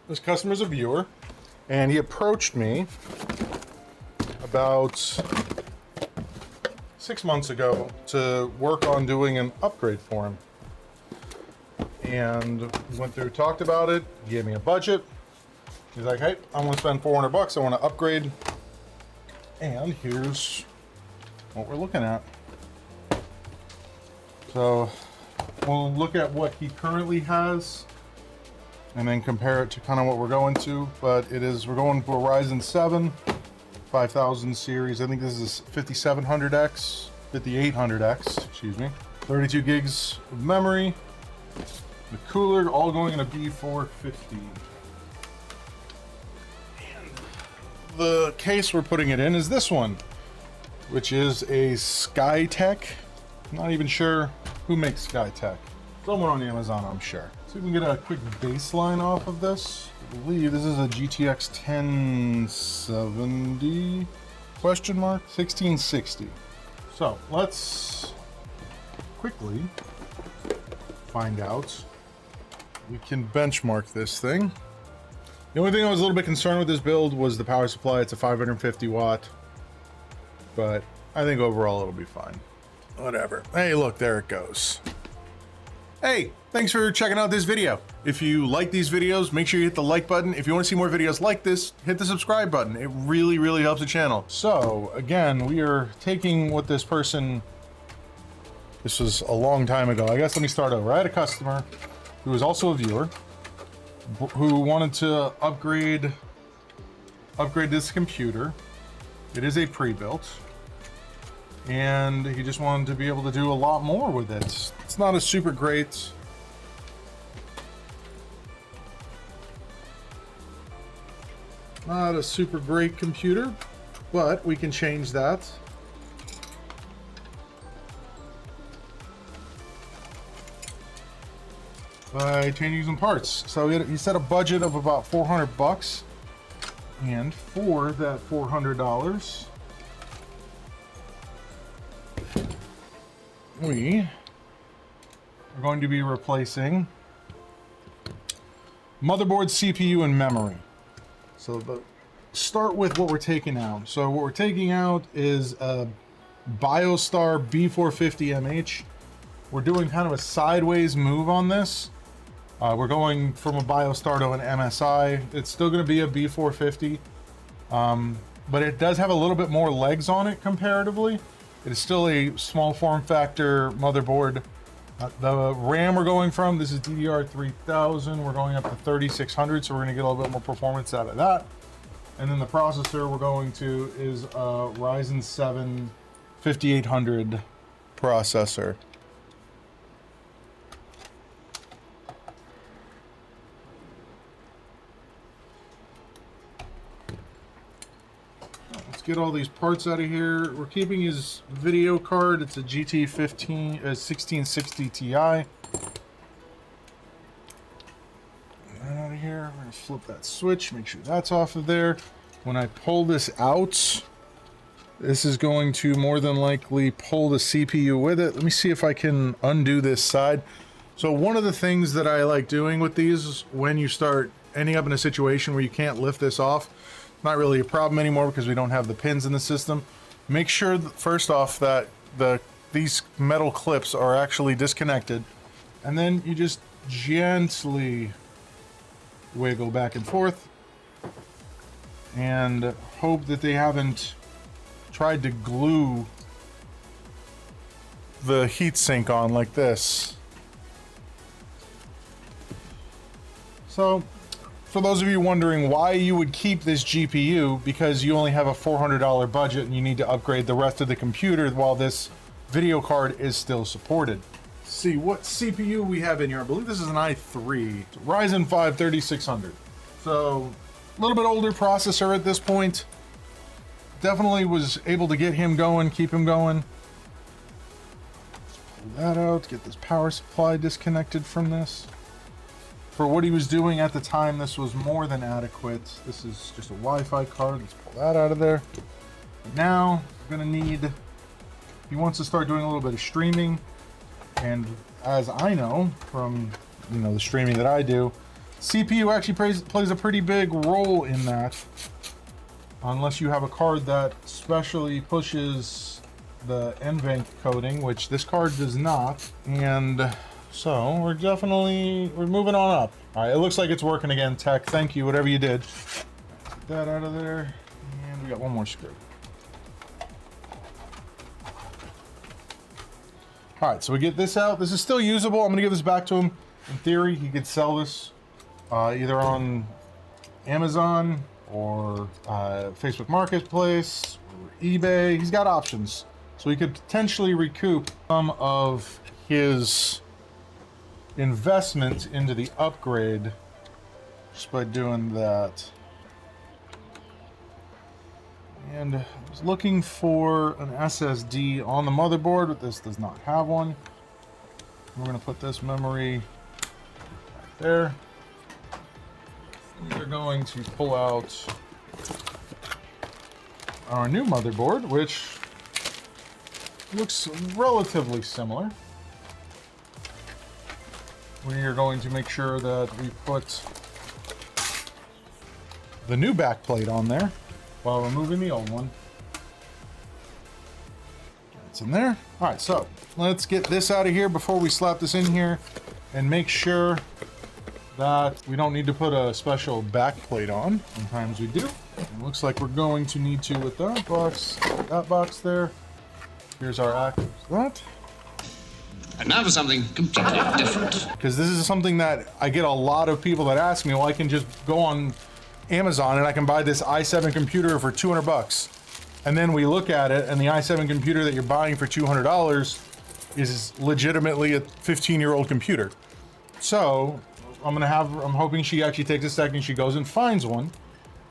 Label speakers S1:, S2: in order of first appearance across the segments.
S1: This customer's a viewer, and he approached me about 6 months ago to work on doing an upgrade for him. And we went through, talked about it, he gave me a budget. He's like, hey, I'm gonna spend 400 bucks, I wanna upgrade. And here's what we're looking at. So we'll look at what he currently has and then compare it to kind of what we're going to. But we're going for a Ryzen 7 5000 series. I think this is 5700X, 5800X, excuse me. 32 gigs of memory. The cooler, all going in a B450. And the case we're putting it in is this one, which is a Skytech. I'm not even sure who makes Skytech. Someone on Amazon, I'm sure. So we can get a quick baseline off of this. I believe this is a GTX 1070 question mark 1660. So let's quickly find out. We can benchmark this thing. The only thing I was a little bit concerned with this build was the power supply. It's a 550 watt, but I think overall it'll be fine. Whatever. Hey, look, there it goes. Hey, thanks for checking out this video. If you like these videos, make sure you hit the like button. If you want to see more videos like this, hit the subscribe button. It really, really helps the channel. So again, we are taking what this person, this was a long time ago. I guess let me start over. I had a customer who was also a viewer who wanted to upgrade this computer. It is a pre-built, and he just wanted to be able to do a lot more with it. It's not a super great computer, but we can change that. By changing some parts. So he set a budget of about 400 bucks, and for that $400, we are going to be replacing motherboard, CPU, and memory. So start with what we're taking out. So what we're taking out is a BioStar B450MH. We're doing kind of a sideways move on this. We're going from a BioStar to an MSI. It's still going to be a B450, but it does have a little bit more legs on it comparatively. It is still a small form factor motherboard. The RAM we're going from, this is DDR3000. We're going up to 3600, so we're going to get a little bit more performance out of that. And then the processor we're going to is a Ryzen 7 5800 processor. Get all these parts out of here. We're keeping his video card. It's a GT 1660 Ti. Get that out of here. We're gonna flip that switch, make sure that's off of there. When I pull this out, this is going to more than likely pull the CPU with it. Let me see if I can undo this side. So one of the things that I like doing with these is when you start ending up in a situation where you can't lift this off, not really a problem anymore because we don't have the pins in the system. Make sure that, first off, that these metal clips are actually disconnected, and then you just gently wiggle back and forth and hope that they haven't tried to glue the heatsink on like this. So for those of you wondering why you would keep this GPU, because you only have a $400 budget and you need to upgrade the rest of the computer while this video card is still supported. Let's see what CPU we have in here. I believe this is an i3, Ryzen 5 3600. So a little bit older processor at this point. Definitely was able to get him going, keep him going. Pull that out, get this power supply disconnected from this. For what he was doing at the time, this was more than adequate. This is just a Wi-Fi card. Let's pull that out of there. Now, we're gonna need, he wants to start doing a little bit of streaming. And as I know from, the streaming that I do, CPU actually plays a pretty big role in that, unless you have a card that specially pushes the NVENC coding, which this card does not. And so we're moving on up. All right, it looks like it's working again, Tech. Thank you, whatever you did. Get that out of there, and we got one more screw. All right, so we get this out. This is still usable. I'm gonna give this back to him. In theory, he could sell this either on Amazon or Facebook Marketplace or eBay. He's got options. So he could potentially recoup some of his investment into the upgrade just by doing that. And I was looking for an SSD on the motherboard, but this does not have one. We're going to put this memory right there. We're going to pull out our new motherboard, which looks relatively similar. We are going to make sure that we put the new backplate on there while removing the old one. It's in there. All right, so let's get this out of here before we slap this in here and make sure that we don't need to put a special backplate on. Sometimes we do. It looks like we're going to need to with that box there. Here's our active that.
S2: And now for something completely different.
S1: Because this is something that I get a lot of people that ask me, well, I can just go on Amazon and I can buy this i7 computer for 200 bucks. And then we look at it and the i7 computer that you're buying for $200 is legitimately a 15-year-old computer. So I'm hoping she actually takes a second, she goes and finds one,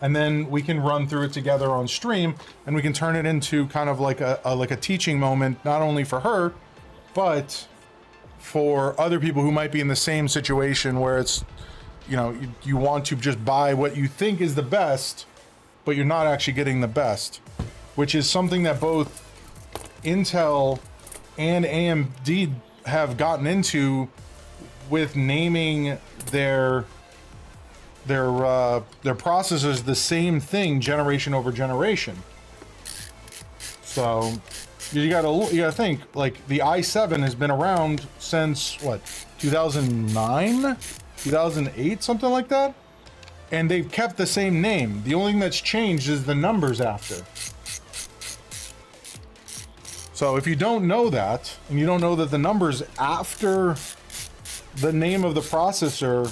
S1: and then we can run through it together on stream, and we can turn it into kind of like a teaching moment, not only for her, but for other people who might be in the same situation where it's, you know, you want to just buy what you think is the best, but you're not actually getting the best, which is something that both Intel and AMD have gotten into with naming their processors the same thing generation over generation. So you gotta think, like, the i7 has been around since what, 2009, 2008, something like that, and they've kept the same name. The only thing that's changed is the numbers after. So if you don't know that, and you don't know that the numbers after the name of the processor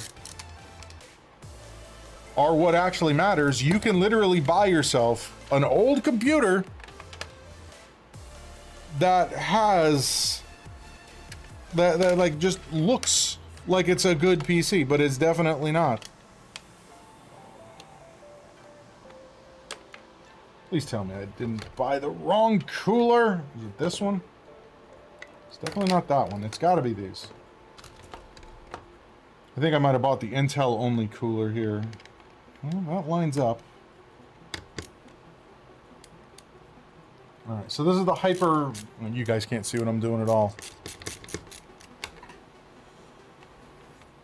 S1: are what actually matters, you can literally buy yourself an old computer that has that like just looks like it's a good PC, but it's definitely not. Please tell me I didn't buy the wrong cooler. Is it this one? It's definitely not that one. It's got to be these. I think I might have bought the Intel only cooler here. Well, that lines up. All right, so this is the Hyper. You guys can't see what I'm doing at all,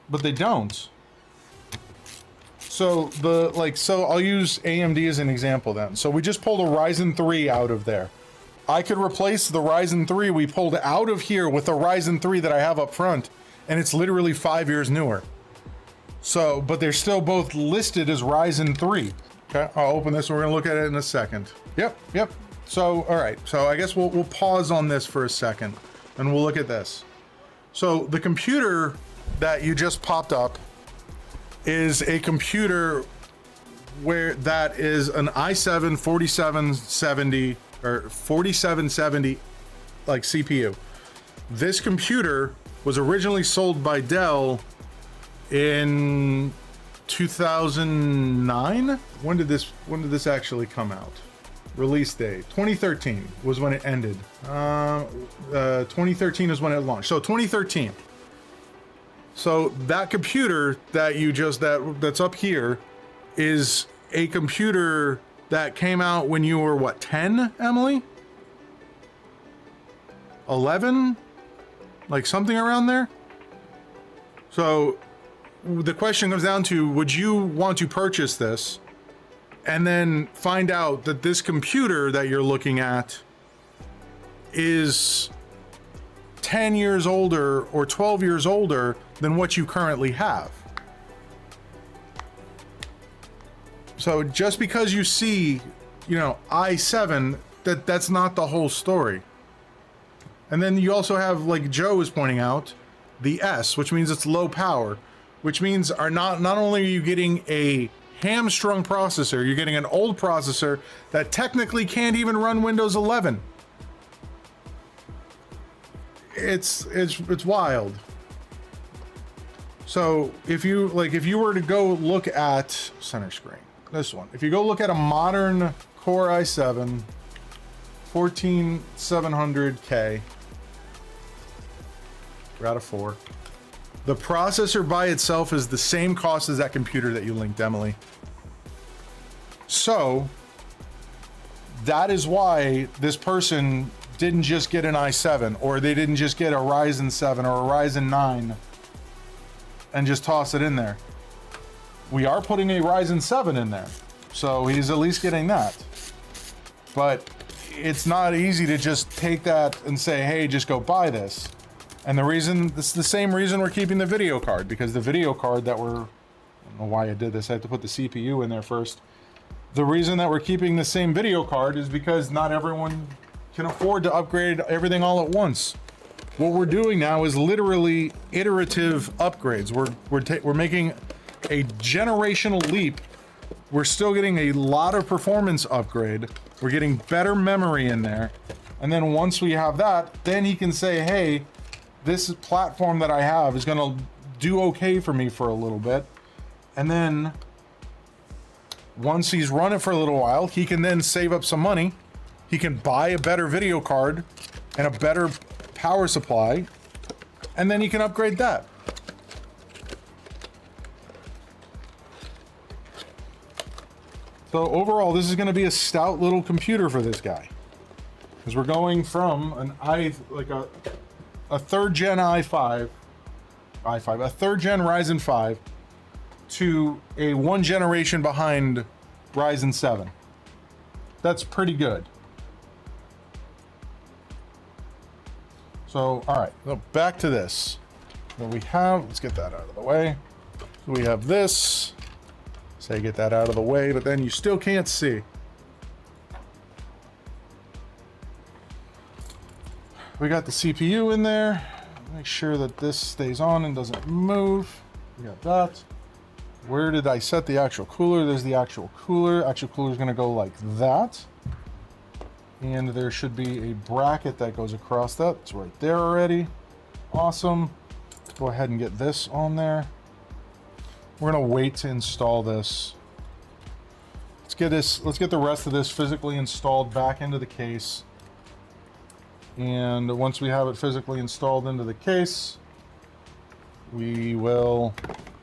S1: but they don't. So so I'll use AMD as an example then. So we just pulled a Ryzen 3 out of there. I could replace the Ryzen 3 we pulled out of here with a Ryzen 3 that I have up front, and it's literally 5 years newer. So, but they're still both listed as Ryzen 3. Okay, I'll open this and we're gonna look at it in a second. Yep. So, all right, so I guess we'll pause on this for a second and we'll look at this. So the computer that you just popped up is a computer where that is an i7 4770 or 4770 like CPU. This computer was originally sold by Dell in 2009. When did this actually come out? Release date 2013 was when it ended. 2013 is when it launched. So 2013. So that computer that you just that's up here is a computer that came out when you were what, 10, Emily? 11? Like something around there? So the question comes down to, would you want to purchase this and then find out that this computer that you're looking at is 10 years older or 12 years older than what you currently have? So just because you see, you know, i7, that's not the whole story. And then you also have, like Joe was pointing out, the S, which means it's low power, which means not only are you getting a hamstrung processor, you're getting an old processor that technically can't even run Windows 11. It's wild. So if you were to go look at center screen, this one, if you go look at a modern Core i7 14700K, we're out of 4. The processor by itself is the same cost as that computer that you linked, Emily. So that is why this person didn't just get an i7, or they didn't just get a Ryzen 7 or a Ryzen 9 and just toss it in there. We are putting a Ryzen 7 in there, so he's at least getting that. But it's not easy to just take that and say, hey, just go buy this. And the reason, this is the same reason we're keeping the video card, because the video card that we're, I don't know why I did this, I have to put the CPU in there first. The reason that we're keeping the same video card is because not everyone can afford to upgrade everything all at once. What we're doing now is literally iterative upgrades. We're making a generational leap. We're still getting a lot of performance upgrade. We're getting better memory in there. And then once we have that, then he can say, hey, this platform that I have is gonna do okay for me for a little bit. And then once he's run it for a little while, he can then save up some money. He can buy a better video card and a better power supply, and then he can upgrade that. So overall, this is going to be a stout little computer for this guy, because we're going from an a third gen a third gen Ryzen 5 to a one generation behind Ryzen 7. That's pretty good. So, all right, so back to this. What we have, let's get that out of the way. So we have this. Say get that out of the way, but then you still can't see. We got the CPU in there. Make sure that this stays on and doesn't move. We got that. Where did I set the actual cooler? There's the actual cooler. Actual cooler is going to go like that. And there should be a bracket that goes across that. It's right there already. Awesome. Let's go ahead and get this on there. We're going to wait to install this. Let's get the rest of this physically installed back into the case. And once we have it physically installed into the case, we will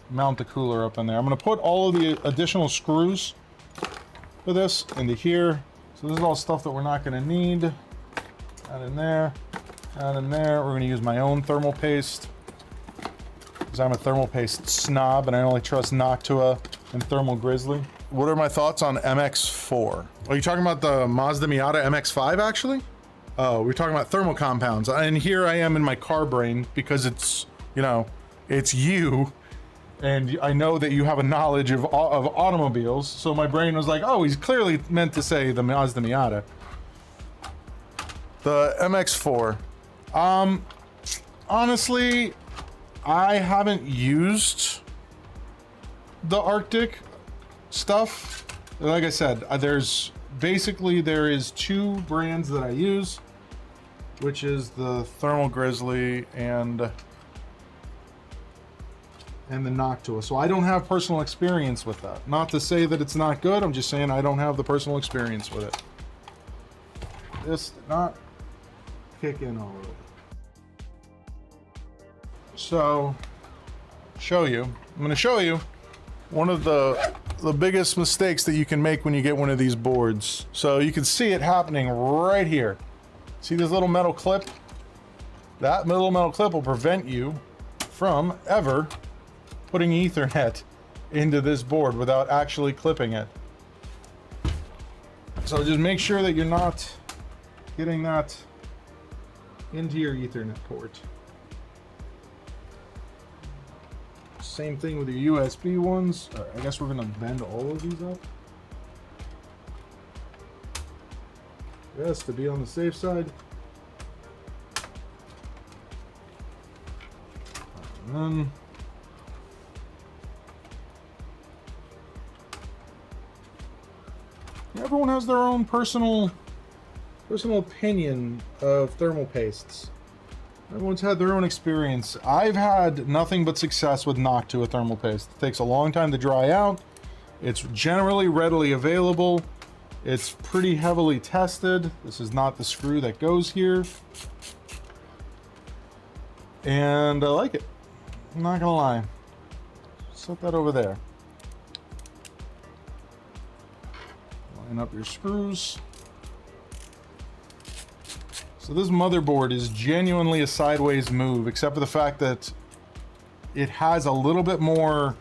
S1: mount the cooler up in there. I'm going to put all of the additional screws for this into here. So this is all stuff that we're not going to need. That in there, that in there. We're going to use my own thermal paste, because I'm a thermal paste snob and I only trust Noctua and Thermal Grizzly. What are my thoughts on MX4? Are you talking about the Mazda Miata MX-5 actually? Oh, we're talking about thermal compounds. And here I am in my car brain, because it's, you know, it's you. And I know that you have a knowledge of automobiles. So my brain was like, oh, he's clearly meant to say the Mazda Miata. The MX-4. Honestly, I haven't used the Arctic stuff. Like I said, there is two brands that I use, which is the Thermal Grizzly and the Noctua. So I don't have personal experience with that. Not to say that it's not good, I'm just saying I don't have the personal experience with it. This did not kick in already. So, I'm going to show you one of the biggest mistakes that you can make when you get one of these boards. So you can see it happening right here. See this little metal clip? That little metal clip will prevent you from ever putting Ethernet into this board without actually clipping it. So just make sure that you're not getting that into your Ethernet port. Same thing with your USB ones. I guess we're gonna bend all of these up. Yes, to be on the safe side. And then everyone has their own personal opinion of thermal pastes. Everyone's had their own experience. I've had nothing but success with Noctua thermal paste. It takes a long time to dry out. It's generally readily available. It's pretty heavily tested. This is not the screw that goes here. And I like it. I'm not gonna lie. Set that over there. Line up your screws. So this motherboard is genuinely a sideways move, except for the fact that it has a little bit more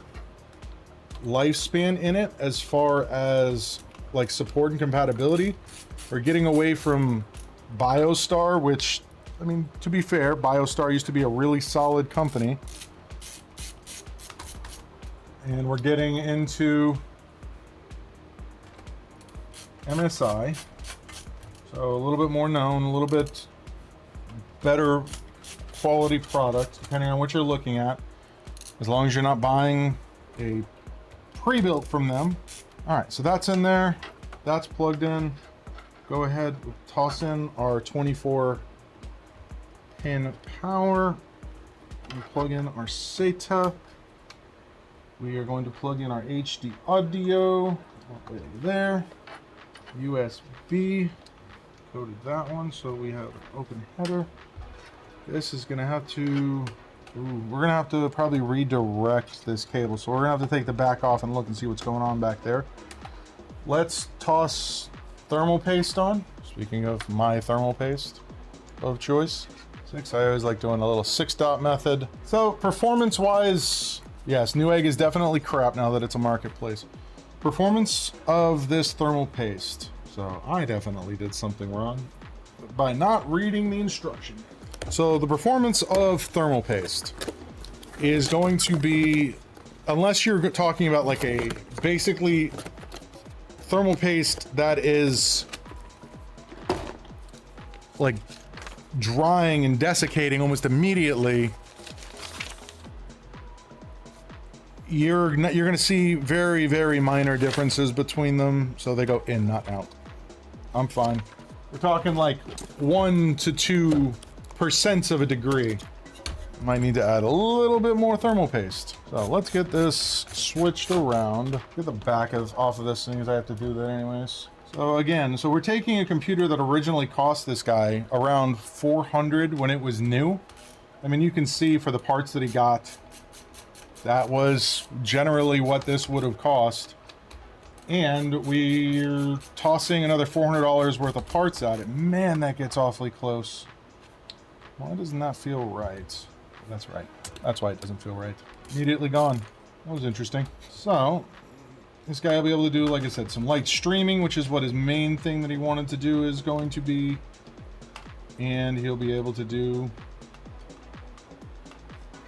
S1: lifespan in it as far as like support and compatibility. We're getting away from BioStar, which, I mean, to be fair, BioStar used to be a really solid company. And we're getting into MSI. So a little bit more known, a little bit better quality product, depending on what you're looking at. As long as you're not buying a pre-built from them. All right, so that's in there. That's plugged in. Go ahead, toss in our 24-pin power. And plug in our SATA. We are going to plug in our HD audio. Right there. USB. Coded that one, so we have an open header. This is gonna have to, we're gonna have to probably redirect this cable, so we're gonna have to take the back off and look and see what's going on back there. Let's toss thermal paste on. Speaking of my thermal paste of choice, 6. I always like doing a little 6-dot method. So performance wise, yes, Newegg is definitely crap now that it's a marketplace. Performance of this thermal paste. So I definitely did something wrong by not reading the instruction. So the performance of thermal paste is going to be, unless you're talking about like a basically thermal paste that is like drying and desiccating almost immediately, you're going to see very, very minor differences between them. So they go in, not out. I'm fine. We're talking like 1 to 2% of a degree. Might need to add a little bit more thermal paste. So let's get this switched around. Get the back off of this thing, because I have to do that anyways. So again, so we're taking a computer that originally cost this guy around $400 when it was new. I mean, you can see for the parts that he got, that was generally what this would have cost. And we're tossing another $400 worth of parts at it. Man, that gets awfully close. Why doesn't that feel right? That's right. That's why it doesn't feel right. Immediately gone. That was interesting. So, this guy will be able to do, like I said, some light streaming, which is what his main thing that he wanted to do is going to be. And he'll be able to do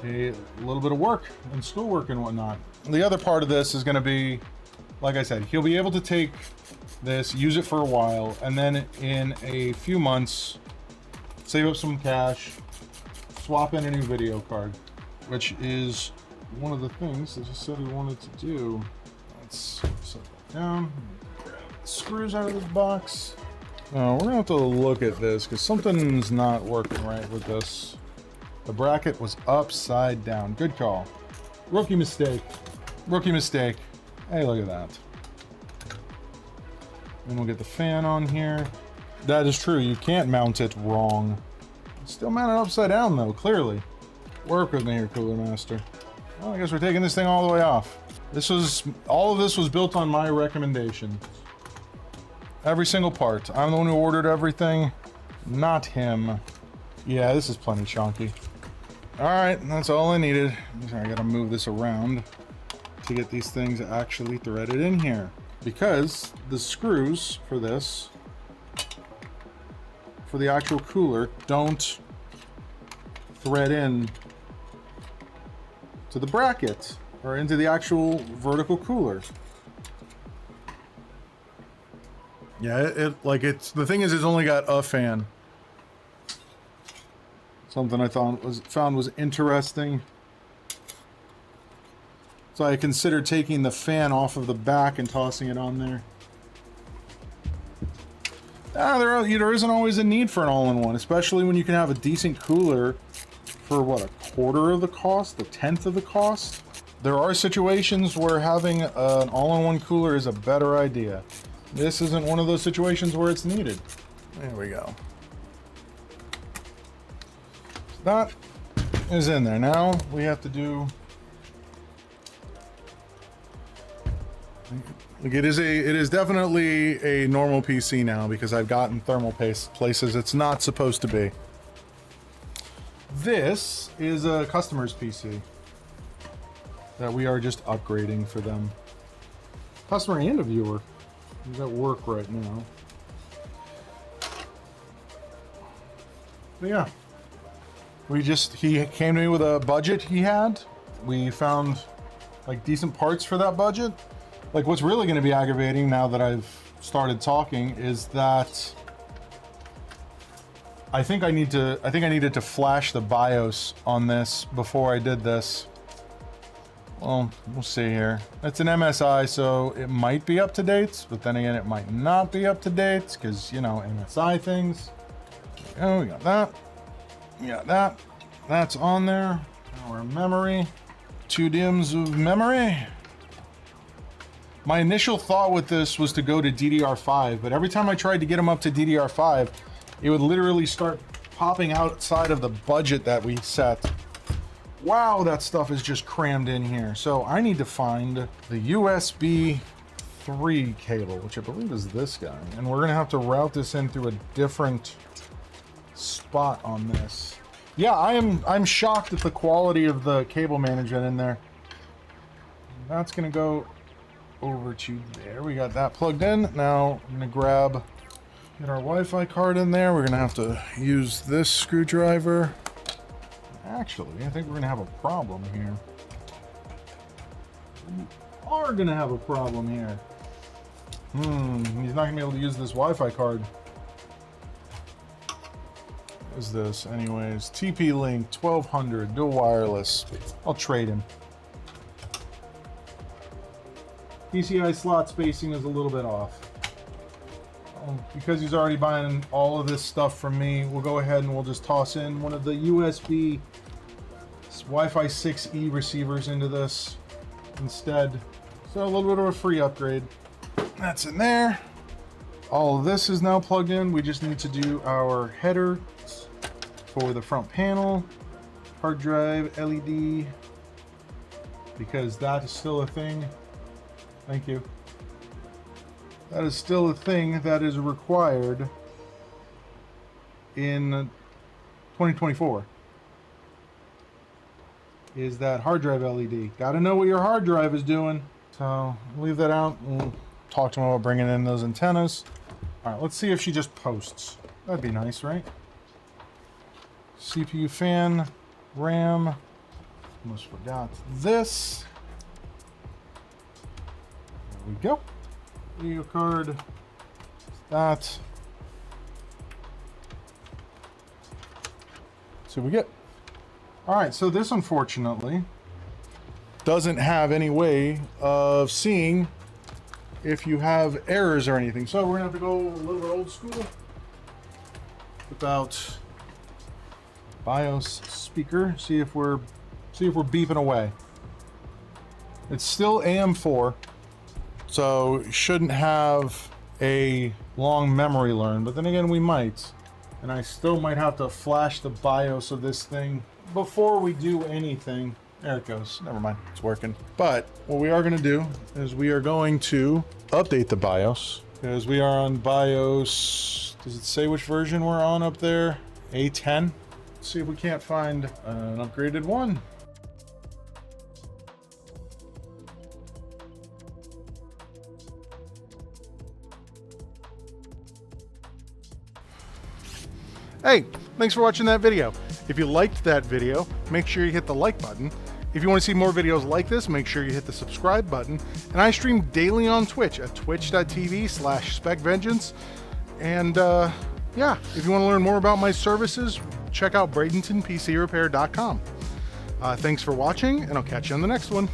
S1: a little bit of work and schoolwork and whatnot. The other part of this is going to be, like I said, he'll be able to take this, use it for a while, and then in a few months, save up some cash, swap in a new video card, which is one of the things that he said he wanted to do. Let's set that down, grab the screws out of this box. Now, we're gonna have to look at this because something's not working right with this. The bracket was upside down. Good call. Rookie mistake. Rookie mistake. Hey, look at that. Then we'll get the fan on here. That is true. You can't mount it wrong. It's still mounted upside down, though, clearly. Work with me here, Cooler Master. Well, I guess we're taking this thing all the way off. All of this was built on my recommendation. Every single part. I'm the one who ordered everything, not him. Yeah, this is plenty chunky. All right, that's all I needed. I gotta move this around to get these things actually threaded in here, because the screws for this, for the actual cooler, don't thread in to the bracket or into the actual vertical cooler. Yeah, the thing is, it's only got a fan. Something I found was interesting. So I considered taking the fan off of the back and tossing it on there. There isn't always a need for an all-in-one, especially when you can have a decent cooler for what, a quarter of the cost, a tenth of the cost. There are situations where having an all-in-one cooler is a better idea. This isn't one of those situations where it's needed. There we go. That is in there. Now we have to do. Like it is definitely a normal PC now because I've gotten thermal paste places it's not supposed to be. This is a customer's PC that we are just upgrading for them. Customer and a viewer. He's at work right now. But yeah. He came to me with a budget he had. We found like decent parts for that budget. Like what's really going to be aggravating now that I've started talking is that I think I needed to flash the BIOS on this before I did this. Well, we'll see here. It's an MSI, so it might be up to date, but then again, it might not be up to date because, you know, MSI things. Oh, we got that. We got that. That's on there. Our memory. 2 DIMMs of memory. My initial thought with this was to go to DDR5, but every time I tried to get them up to DDR5, it would literally start popping outside of the budget that we set. Wow, that stuff is just crammed in here. So I need to find the USB 3 cable, which I believe is this guy. And we're gonna have to route this in through a different spot on this. Yeah, I'm shocked at the quality of the cable management in there. That's gonna go over to there. We got that plugged in. Now I'm gonna get our Wi-Fi card in there. We're gonna have to use this screwdriver. Actually, I think we're gonna have a problem here. We are gonna have a problem here. He's not gonna be able to use this Wi-Fi card. What is this? Anyways, TP-Link 1200 dual wireless. I'll trade him. PCI slot spacing is a little bit off. Because he's already buying all of this stuff from me, we'll go ahead and we'll just toss in one of the USB Wi-Fi 6E receivers into this instead. So a little bit of a free upgrade. That's in there. All of this is now plugged in. We just need to do our header for the front panel, hard drive, LED, because that is still a thing. Thank you. That is still a thing that is required in 2024. Is that hard drive LED. Got to know what your hard drive is doing. So leave that out. We'll talk to him about bringing in those antennas. All right, let's see if she just posts. That'd be nice, right? CPU fan, RAM. Almost forgot this. There we go. Video card. That. See what we get. All right, so this unfortunately doesn't have any way of seeing if you have errors or anything. So we're gonna have to go a little bit old school without BIOS speaker. See if we're beeping away. It's still AM4, so shouldn't have a long memory learn. But then again, we might, and I still might have to flash the BIOS of this thing before we do anything. There it goes. Never mind, it's working. But what we are going to do is we are going to update the BIOS, because we are on BIOS. Does it say which version we're on up there? A10. Let's see if we can't find an upgraded one. Hey, thanks for watching that video. If you liked that video, make sure you hit the like button. If you want to see more videos like this, make sure you hit the subscribe button. And I stream daily on Twitch at twitch.tv/SpecVengeance. And yeah, if you want to learn more about my services, check out Bradenton PC Repair.com. Thanks for watching, and I'll catch you on the next one.